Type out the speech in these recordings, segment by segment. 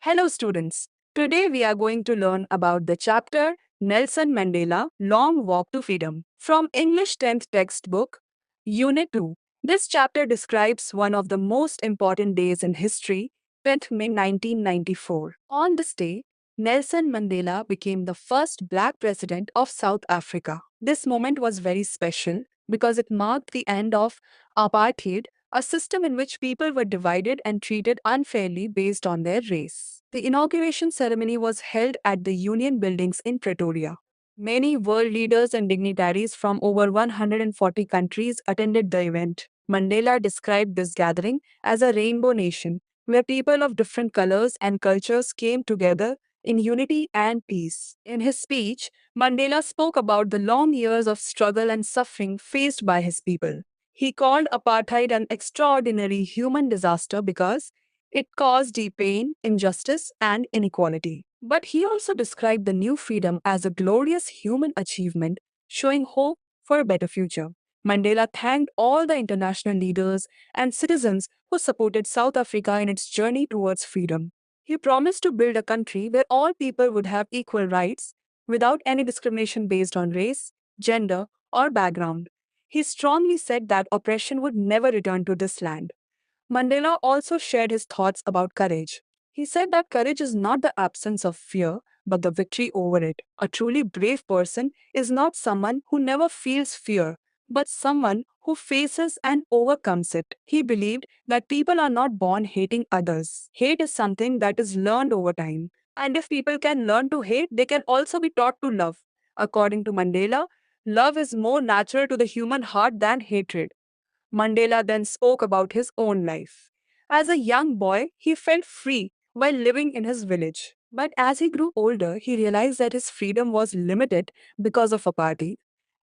Hello, students. Today we are going to learn about the chapter Nelson Mandela Long Walk to Freedom from English 10th textbook, Unit 2. This chapter describes one of the most important days in history, 10th May 1994. On this day, Nelson Mandela became the first black president of South Africa. This moment was very special because it marked the end of apartheid, a system in which people were divided and treated unfairly based on their race. The inauguration ceremony was held at the Union Buildings in Pretoria. Many world leaders and dignitaries from over 140 countries attended the event. Mandela described this gathering as a rainbow nation, where people of different colors and cultures came together in unity and peace. In his speech, Mandela spoke about the long years of struggle and suffering faced by his people. He called apartheid an extraordinary human disaster because it caused deep pain, injustice, and inequality. But he also described the new freedom as a glorious human achievement, showing hope for a better future. Mandela thanked all the international leaders and citizens who supported South Africa in its journey towards freedom. He promised to build a country where all people would have equal rights without any discrimination based on race, gender, or background. He strongly said that oppression would never return to this land. Mandela also shared his thoughts about courage. He said that courage is not the absence of fear, but the victory over it. A truly brave person is not someone who never feels fear, but someone who faces and overcomes it. He believed that people are not born hating others. Hate is something that is learned over time. And if people can learn to hate, they can also be taught to love. According to Mandela, love is more natural to the human heart than hatred. Mandela then spoke about his own life. As a young boy, he felt free while living in his village. But as he grew older, he realized that his freedom was limited because of apartheid.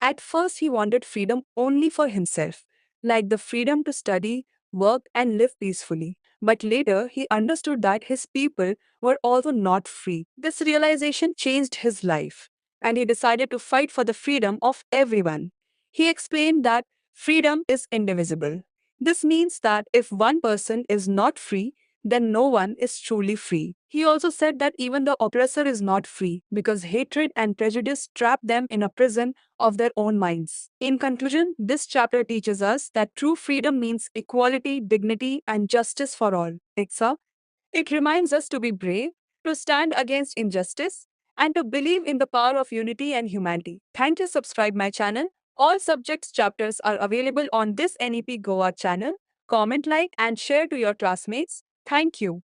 At first, he wanted freedom only for himself, like the freedom to study, work, and live peacefully. But later, he understood that his people were also not free. This realization changed his life, and he decided to fight for the freedom of everyone. He explained that freedom is indivisible. This means that if one person is not free, then no one is truly free. He also said that even the oppressor is not free because hatred and prejudice trap them in a prison of their own minds. In conclusion, this chapter teaches us that true freedom means equality, dignity, and justice for all. It reminds us to be brave, to stand against injustice, and to believe in the power of unity and humanity. Thank you. Subscribe my channel. All subjects chapters are available on this NEP Goa channel. Comment, like, and share to your classmates. Thank you.